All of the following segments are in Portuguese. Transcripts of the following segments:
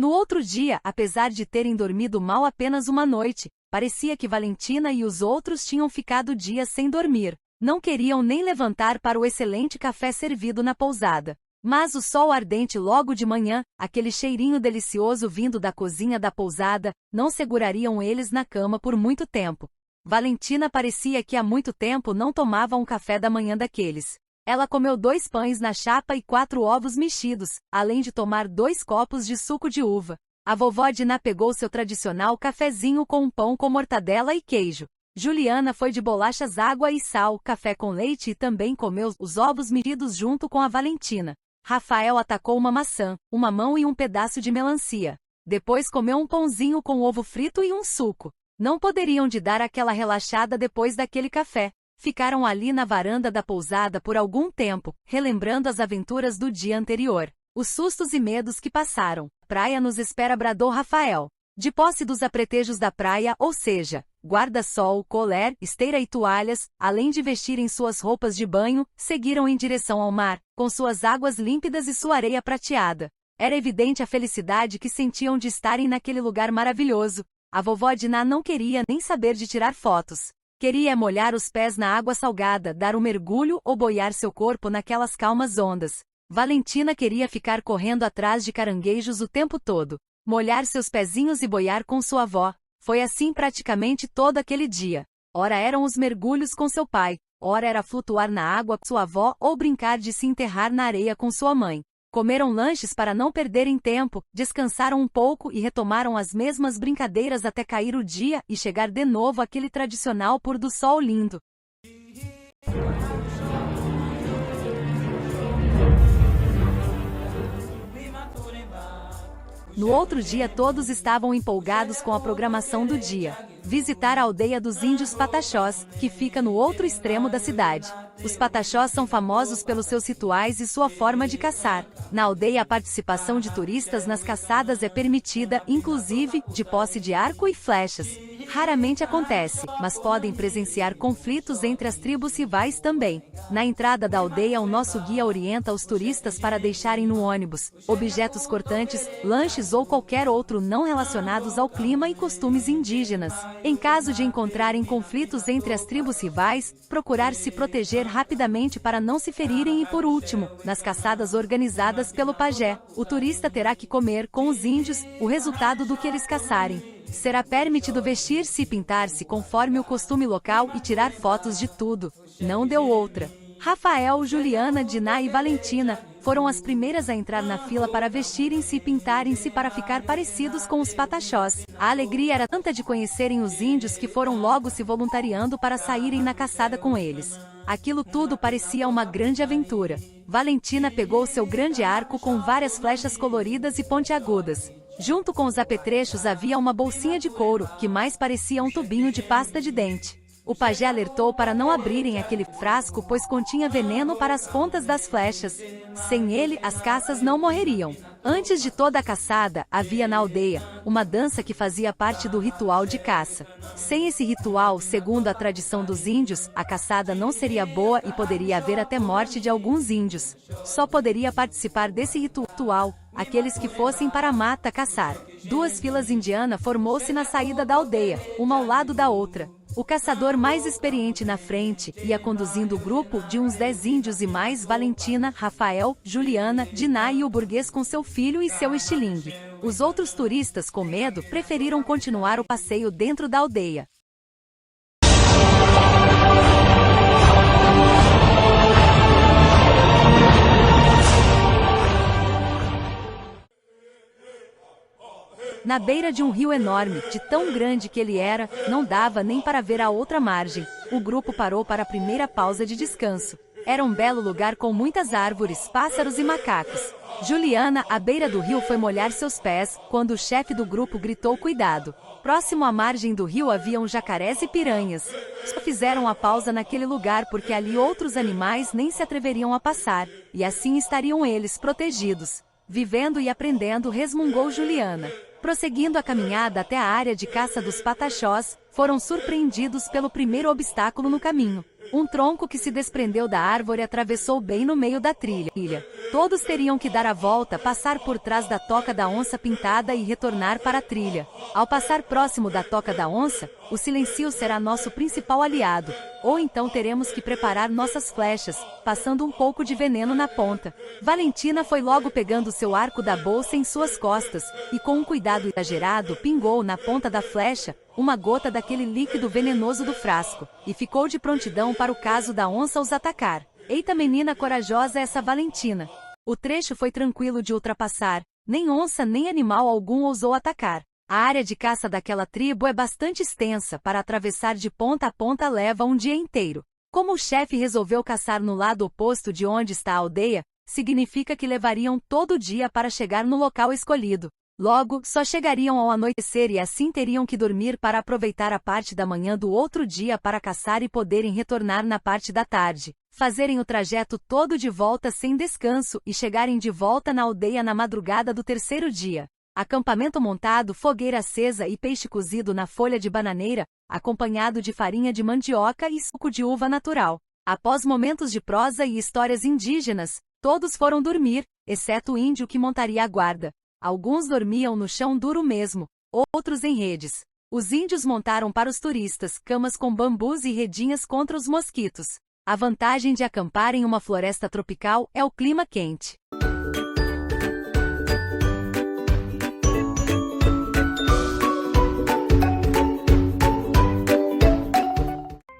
No outro dia, apesar de terem dormido mal apenas uma noite, parecia que Valentina e os outros tinham ficado dias sem dormir. Não queriam nem levantar para o excelente café servido na pousada. Mas o sol ardente logo de manhã, aquele cheirinho delicioso vindo da cozinha da pousada, não segurariam eles na cama por muito tempo. Valentina parecia que há muito tempo não tomava um café da manhã daqueles. Ela comeu 2 pães na chapa e 4 ovos mexidos, além de tomar 2 copos de suco de uva. A vovó Dina pegou seu tradicional cafezinho com um pão com mortadela e queijo. Juliana foi de bolachas, água e sal, café com leite e também comeu os ovos mexidos junto com a Valentina. Rafael atacou uma maçã, uma mamão e um pedaço de melancia. Depois comeu um pãozinho com ovo frito e um suco. Não poderiam de dar aquela relaxada depois daquele café. Ficaram ali na varanda da pousada por algum tempo, relembrando as aventuras do dia anterior. Os sustos e medos que passaram. Praia nos espera, bradou Rafael. De posse dos apretejos da praia, ou seja, guarda-sol, colher, esteira e toalhas, além de vestirem suas roupas de banho, seguiram em direção ao mar, com suas águas límpidas e sua areia prateada. Era evidente a felicidade que sentiam de estarem naquele lugar maravilhoso. A vovó Dina não queria nem saber de tirar fotos. Queria molhar os pés na água salgada, dar um mergulho ou boiar seu corpo naquelas calmas ondas. Valentina queria ficar correndo atrás de caranguejos o tempo todo, molhar seus pezinhos e boiar com sua avó. Foi assim praticamente todo aquele dia. Ora eram os mergulhos com seu pai, ora era flutuar na água com sua avó ou brincar de se enterrar na areia com sua mãe. Comeram lanches para não perderem tempo, descansaram um pouco e retomaram as mesmas brincadeiras até cair o dia e chegar de novo aquele tradicional pôr do sol lindo. No outro dia todos estavam empolgados com a programação do dia. Visitar a aldeia dos índios Pataxós, que fica no outro extremo da cidade. Os Pataxós são famosos pelos seus rituais e sua forma de caçar. Na aldeia a participação de turistas nas caçadas é permitida, inclusive, de posse de arco e flechas. Raramente acontece, mas podem presenciar conflitos entre as tribos rivais também. Na entrada da aldeia o nosso guia orienta os turistas para deixarem no ônibus objetos cortantes, lanches ou qualquer outro não relacionados ao clima e costumes indígenas. Em caso de encontrarem conflitos entre as tribos rivais, procurar se proteger rapidamente para não se ferirem e por último, nas caçadas organizadas pelo pajé, o turista terá que comer com os índios o resultado do que eles caçarem. Será permitido vestir-se e pintar-se conforme o costume local e tirar fotos de tudo. Não deu outra. Rafael, Juliana, Dina e Valentina foram as primeiras a entrar na fila para vestirem-se e pintarem-se para ficar parecidos com os Pataxós. A alegria era tanta de conhecerem os índios que foram logo se voluntariando para saírem na caçada com eles. Aquilo tudo parecia uma grande aventura. Valentina pegou seu grande arco com várias flechas coloridas e pontiagudas. Junto com os apetrechos havia uma bolsinha de couro, que mais parecia um tubinho de pasta de dente. O pajé alertou para não abrirem aquele frasco pois continha veneno para as pontas das flechas. Sem ele, as caças não morreriam. Antes de toda a caçada, havia na aldeia uma dança que fazia parte do ritual de caça. Sem esse ritual, segundo a tradição dos índios, a caçada não seria boa e poderia haver até morte de alguns índios. Só poderia participar desse ritual aqueles que fossem para a mata caçar. 2 filas indianas formou-se na saída da aldeia, uma ao lado da outra. O caçador mais experiente na frente ia conduzindo o grupo de uns 10 índios e mais Valentina, Rafael, Juliana, Dina e o burguês com seu filho e seu estilingue. Os outros turistas, com medo, preferiram continuar o passeio dentro da aldeia. Na beira de um rio enorme, de tão grande que ele era, não dava nem para ver a outra margem. O grupo parou para a primeira pausa de descanso. Era um belo lugar com muitas árvores, pássaros e macacos. Juliana, à beira do rio, foi molhar seus pés, quando o chefe do grupo gritou cuidado. Próximo à margem do rio haviam jacarés e piranhas. Só fizeram a pausa naquele lugar porque ali outros animais nem se atreveriam a passar, e assim estariam eles protegidos. Vivendo e aprendendo, resmungou Juliana. Prosseguindo a caminhada até a área de caça dos pataxós, foram surpreendidos pelo primeiro obstáculo no caminho. Um tronco que se desprendeu da árvore atravessou bem no meio da trilha. Todos teriam que dar a volta, passar por trás da toca da onça pintada e retornar para a trilha. Ao passar próximo da toca da onça, o silêncio será nosso principal aliado. Ou então teremos que preparar nossas flechas, passando um pouco de veneno na ponta. Valentina foi logo pegando seu arco da bolsa em suas costas, e com um cuidado exagerado pingou na ponta da flecha uma gota daquele líquido venenoso do frasco, e ficou de prontidão para o caso da onça os atacar. Eita, menina corajosa essa Valentina! O trecho foi tranquilo de ultrapassar, nem onça nem animal algum ousou atacar. A área de caça daquela tribo é bastante extensa, para atravessar de ponta a ponta leva um dia inteiro. Como o chefe resolveu caçar no lado oposto de onde está a aldeia, significa que levariam todo o dia para chegar no local escolhido. Logo, só chegariam ao anoitecer e assim teriam que dormir para aproveitar a parte da manhã do outro dia para caçar e poderem retornar na parte da tarde, fazerem o trajeto todo de volta sem descanso e chegarem de volta na aldeia na madrugada do terceiro dia. Acampamento montado, fogueira acesa e peixe cozido na folha de bananeira, acompanhado de farinha de mandioca e suco de uva natural. Após momentos de prosa e histórias indígenas, todos foram dormir, exceto o índio que montaria a guarda. Alguns dormiam no chão duro mesmo, outros em redes. Os índios montaram para os turistas camas com bambus e redinhas contra os mosquitos. A vantagem de acampar em uma floresta tropical é o clima quente.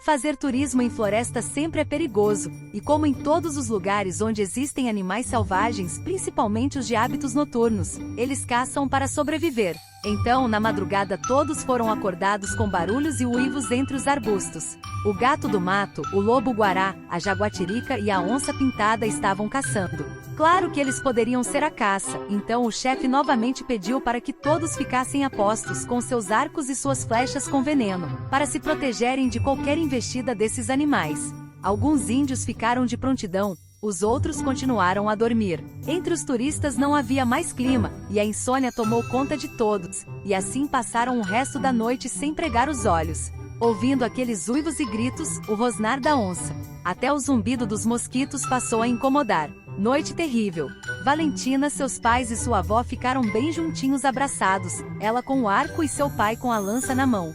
Fazer turismo em floresta sempre é perigoso, e como em todos os lugares onde existem animais selvagens, principalmente os de hábitos noturnos, eles caçam para sobreviver. Então, na madrugada todos foram acordados com barulhos e uivos entre os arbustos. O gato do mato, o lobo-guará, a jaguatirica e a onça pintada estavam caçando. Claro que eles poderiam ser a caça, então o chefe novamente pediu para que todos ficassem a postos com seus arcos e suas flechas com veneno, para se protegerem de qualquer investida desses animais. Alguns índios ficaram de prontidão, os outros continuaram a dormir. Entre os turistas não havia mais clima, e a insônia tomou conta de todos, e assim passaram o resto da noite sem pregar os olhos, ouvindo aqueles uivos e gritos, o rosnar da onça. Até o zumbido dos mosquitos passou a incomodar. Noite terrível. Valentina, seus pais e sua avó ficaram bem juntinhos abraçados, ela com o arco e seu pai com a lança na mão.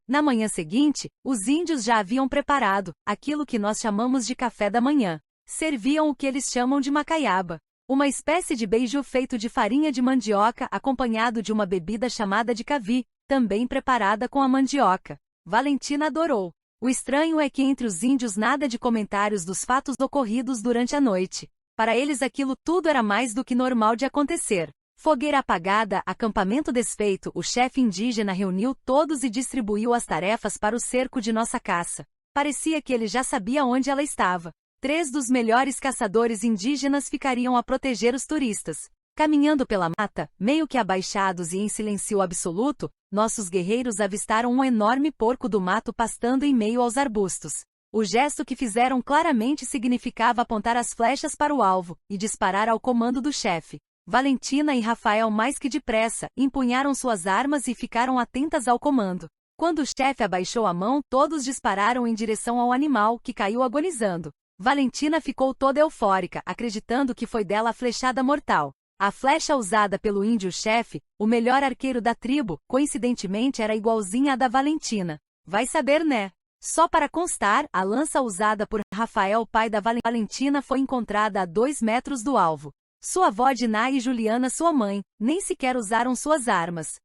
Na manhã seguinte, os índios já haviam preparado aquilo que nós chamamos de café da manhã. Serviam o que eles chamam de macaiaba, uma espécie de beiju feito de farinha de mandioca acompanhado de uma bebida chamada de cavi, também preparada com a mandioca. Valentina adorou. O estranho é que entre os índios nada de comentários dos fatos ocorridos durante a noite. Para eles aquilo tudo era mais do que normal de acontecer. Fogueira apagada, acampamento desfeito, o chefe indígena reuniu todos e distribuiu as tarefas para o cerco de nossa caça. Parecia que ele já sabia onde ela estava. 3 dos melhores caçadores indígenas ficariam a proteger os turistas. Caminhando pela mata, meio que abaixados e em silêncio absoluto, nossos guerreiros avistaram um enorme porco do mato pastando em meio aos arbustos. O gesto que fizeram claramente significava apontar as flechas para o alvo e disparar ao comando do chefe. Valentina e Rafael mais que depressa, empunharam suas armas e ficaram atentas ao comando. Quando o chefe abaixou a mão, todos dispararam em direção ao animal, que caiu agonizando. Valentina ficou toda eufórica, acreditando que foi dela a flechada mortal. A flecha usada pelo índio-chefe, o melhor arqueiro da tribo, coincidentemente era igualzinha à da Valentina. Vai saber, né? Só para constar, a lança usada por Rafael, pai da Valentina, foi encontrada a 2 metros do alvo. Sua avó Diná e Juliana, sua mãe, nem sequer usaram suas armas.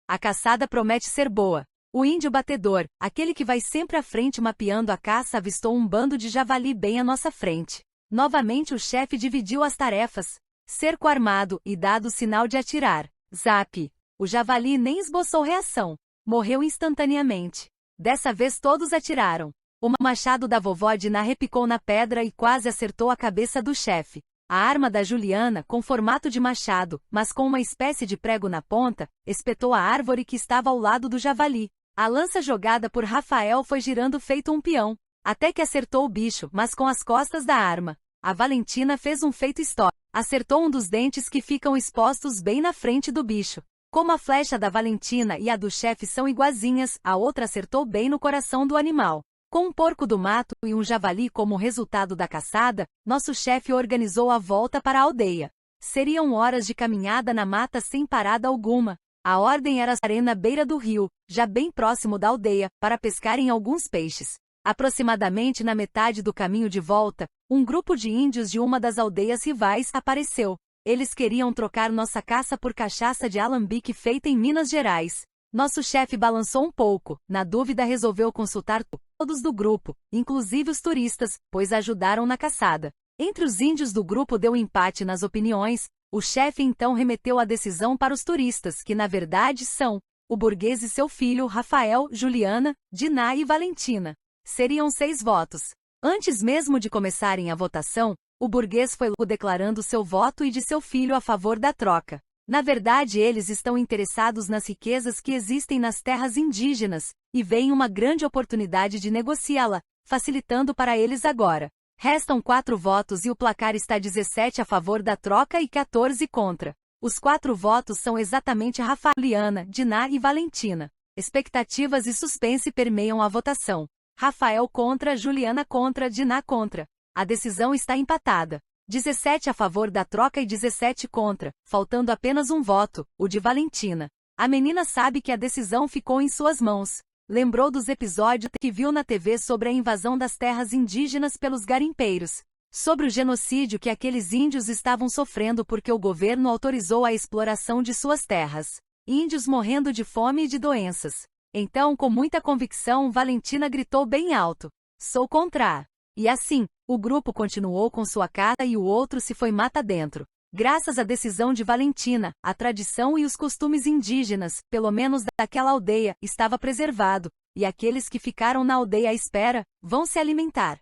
A caçada promete ser boa. O índio batedor, aquele que vai sempre à frente mapeando a caça, avistou um bando de javali bem à nossa frente. Novamente o chefe dividiu as tarefas. Cerco armado e dado o sinal de atirar. Zap! O javali nem esboçou reação. Morreu instantaneamente. Dessa vez todos atiraram. O machado da vovó Diná repicou na pedra e quase acertou a cabeça do chefe. A arma da Juliana, com formato de machado, mas com uma espécie de prego na ponta, espetou a árvore que estava ao lado do javali. A lança jogada por Rafael foi girando feito um peão, até que acertou o bicho, mas com as costas da arma. A Valentina fez um feito histórico. Acertou um dos dentes que ficam expostos bem na frente do bicho. Como a flecha da Valentina e a do chefe são iguazinhas, a outra acertou bem no coração do animal. Com um porco do mato e um javali como resultado da caçada, nosso chefe organizou a volta para a aldeia. Seriam horas de caminhada na mata sem parada alguma. A ordem era sair na beira do rio, já bem próximo da aldeia, para pescarem alguns peixes. Aproximadamente na metade do caminho de volta, um grupo de índios de uma das aldeias rivais apareceu. Eles queriam trocar nossa caça por cachaça de alambique feita em Minas Gerais. Nosso chefe balançou um pouco, na dúvida resolveu consultar todos do grupo, inclusive os turistas, pois ajudaram na caçada. Entre os índios do grupo deu empate nas opiniões, o chefe então remeteu a decisão para os turistas, que na verdade são o burguês e seu filho Rafael, Juliana, Diná e Valentina. Seriam 6 votos. Antes mesmo de começarem a votação, o burguês foi logo declarando seu voto e de seu filho a favor da troca. Na verdade, eles estão interessados nas riquezas que existem nas terras indígenas, e veem uma grande oportunidade de negociá-la, facilitando para eles agora. Restam 4 votos e o placar está 17 a favor da troca e 14 contra. Os 4 votos são exatamente Rafael, Juliana, Diná e Valentina. Expectativas e suspense permeiam a votação. Rafael contra, Juliana contra, Diná contra. A decisão está empatada. 17 a favor da troca e 17 contra, faltando apenas um voto, o de Valentina. A menina sabe que a decisão ficou em suas mãos. Lembrou dos episódios que viu na TV sobre a invasão das terras indígenas pelos garimpeiros. Sobre o genocídio que aqueles índios estavam sofrendo porque o governo autorizou a exploração de suas terras. Índios morrendo de fome e de doenças. Então, com muita convicção, Valentina gritou bem alto: "Sou contra!" E assim, o grupo continuou com sua caça e o outro se foi mata dentro. Graças à decisão de Valentina, a tradição e os costumes indígenas, pelo menos daquela aldeia, estava preservado, e aqueles que ficaram na aldeia à espera, vão se alimentar.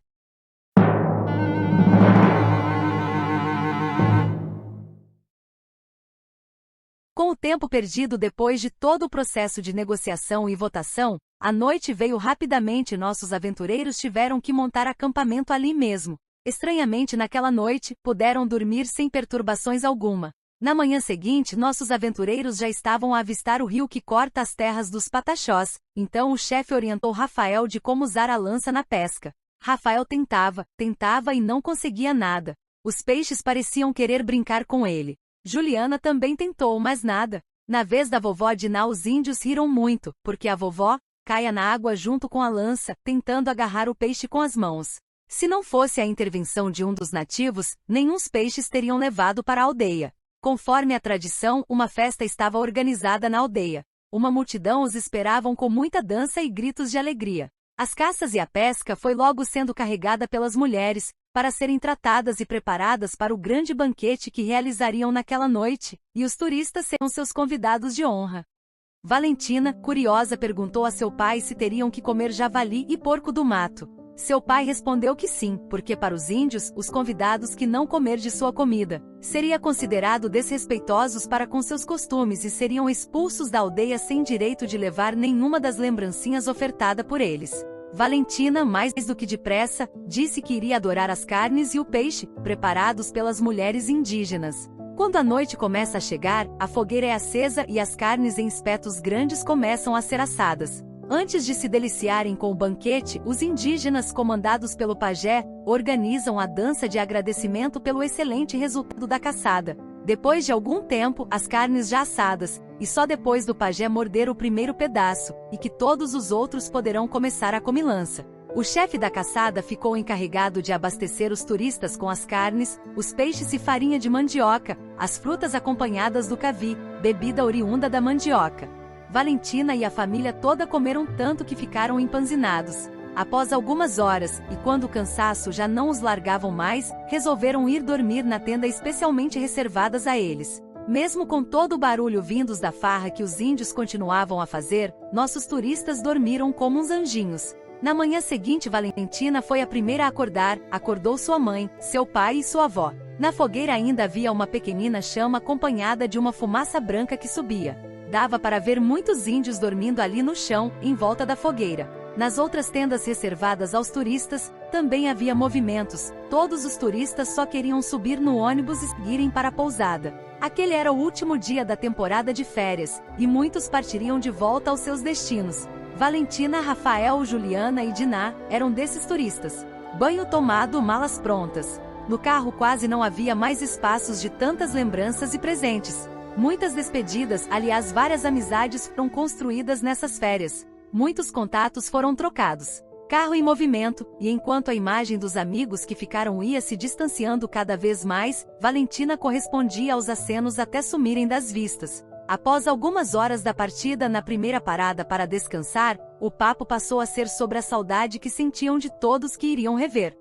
Com o tempo perdido depois de todo o processo de negociação e votação, a noite veio rapidamente e nossos aventureiros tiveram que montar acampamento ali mesmo. Estranhamente naquela noite, puderam dormir sem perturbações alguma. Na manhã seguinte nossos aventureiros já estavam a avistar o rio que corta as terras dos Pataxós, então o chefe orientou Rafael de como usar a lança na pesca. Rafael tentava e não conseguia nada. Os peixes pareciam querer brincar com ele. Juliana também tentou, mas nada. Na vez da vovó Diná os índios riram muito, porque a vovó caia na água junto com a lança, tentando agarrar o peixe com as mãos. Se não fosse a intervenção de um dos nativos, nenhum dos peixes teriam levado para a aldeia. Conforme a tradição, uma festa estava organizada na aldeia. Uma multidão os esperavam com muita dança e gritos de alegria. As caças e a pesca foi logo sendo carregada pelas mulheres, para serem tratadas e preparadas para o grande banquete que realizariam naquela noite, e os turistas seriam seus convidados de honra. Valentina, curiosa, perguntou a seu pai se teriam que comer javali e porco do mato. Seu pai respondeu que sim, porque para os índios, os convidados que não comer de sua comida, seria considerado desrespeitosos para com seus costumes e seriam expulsos da aldeia sem direito de levar nenhuma das lembrancinhas ofertada por eles. Valentina, mais do que depressa, disse que iria adorar as carnes e o peixe, preparados pelas mulheres indígenas. Quando a noite começa a chegar, a fogueira é acesa e as carnes em espetos grandes começam a ser assadas. Antes de se deliciarem com o banquete, os indígenas, comandados pelo pajé, organizam a dança de agradecimento pelo excelente resultado da caçada. Depois de algum tempo, as carnes já assadas, e só depois do pajé morder o primeiro pedaço, e que todos os outros poderão começar a comilança. O chefe da caçada ficou encarregado de abastecer os turistas com as carnes, os peixes e farinha de mandioca, as frutas acompanhadas do cavi, bebida oriunda da mandioca. Valentina e a família toda comeram tanto que ficaram empanzinados. Após algumas horas, e quando o cansaço já não os largavam mais, resolveram ir dormir na tenda especialmente reservadas a eles. Mesmo com todo o barulho vindos da farra que os índios continuavam a fazer, nossos turistas dormiram como uns anjinhos. Na manhã seguinte Valentina foi a primeira a acordar, acordou sua mãe, seu pai e sua avó. Na fogueira ainda havia uma pequenina chama acompanhada de uma fumaça branca que subia. Dava para ver muitos índios dormindo ali no chão, em volta da fogueira. Nas outras tendas reservadas aos turistas, também havia movimentos. Todos os turistas só queriam subir no ônibus e seguirem para a pousada. Aquele era o último dia da temporada de férias, e muitos partiriam de volta aos seus destinos. Valentina, Rafael, Juliana e Diná eram desses turistas. Banho tomado, malas prontas. No carro quase não havia mais espaços de tantas lembranças e presentes. Muitas despedidas, aliás, várias amizades foram construídas nessas férias. Muitos contatos foram trocados. Carro em movimento, e enquanto a imagem dos amigos que ficaram ia se distanciando cada vez mais, Valentina correspondia aos acenos até sumirem das vistas. Após algumas horas da partida, na primeira parada para descansar, o papo passou a ser sobre a saudade que sentiam de todos que iriam rever.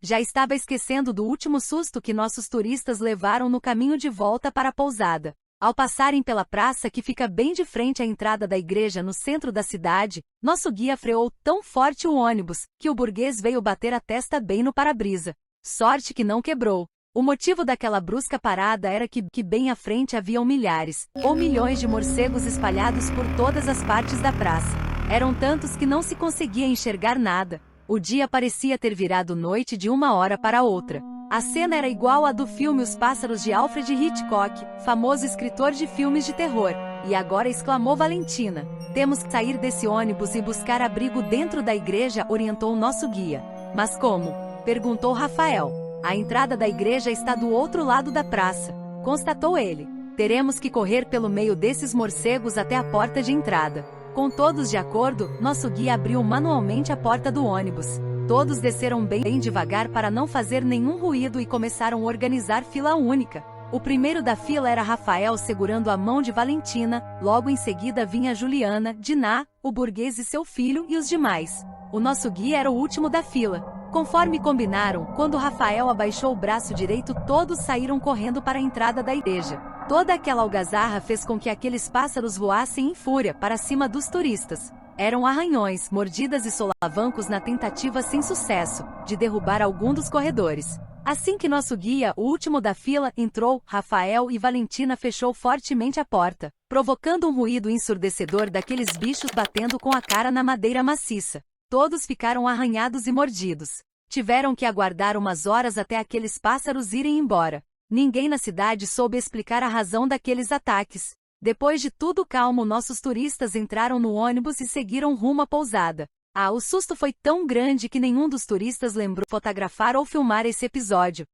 Já estava esquecendo do último susto que nossos turistas levaram no caminho de volta para a pousada. Ao passarem pela praça que fica bem de frente à entrada da igreja no centro da cidade, nosso guia freou tão forte o ônibus, que o burguês veio bater a testa bem no para-brisa. Sorte que não quebrou. O motivo daquela brusca parada era que bem à frente haviam milhares, ou milhões de morcegos espalhados por todas as partes da praça. Eram tantos que não se conseguia enxergar nada. O dia parecia ter virado noite de uma hora para outra. A cena era igual à do filme Os Pássaros de Alfred Hitchcock, famoso escritor de filmes de terror. E agora, exclamou Valentina, temos que sair desse ônibus e buscar abrigo dentro da igreja, orientou o nosso guia. Mas como? Perguntou Rafael. A entrada da igreja está do outro lado da praça, constatou ele. Teremos que correr pelo meio desses morcegos até a porta de entrada. Com todos de acordo, nosso guia abriu manualmente a porta do ônibus. Todos desceram bem devagar para não fazer nenhum ruído e começaram a organizar fila única. O primeiro da fila era Rafael segurando a mão de Valentina, logo em seguida vinha Juliana, Diná, o burguês e seu filho e os demais. O nosso guia era o último da fila. Conforme combinaram, quando Rafael abaixou o braço direito, todos saíram correndo para a entrada da igreja. Toda aquela algazarra fez com que aqueles pássaros voassem em fúria para cima dos turistas. Eram arranhões, mordidas e solavancos na tentativa sem sucesso de derrubar algum dos corredores. Assim que nosso guia, o último da fila, entrou, Rafael e Valentina fechou fortemente a porta, provocando um ruído ensurdecedor daqueles bichos batendo com a cara na madeira maciça. Todos ficaram arranhados e mordidos. Tiveram que aguardar umas horas até aqueles pássaros irem embora. Ninguém na cidade soube explicar a razão daqueles ataques. Depois de tudo calmo, nossos turistas entraram no ônibus e seguiram rumo à pousada. O susto foi tão grande que nenhum dos turistas lembrou fotografar ou filmar esse episódio.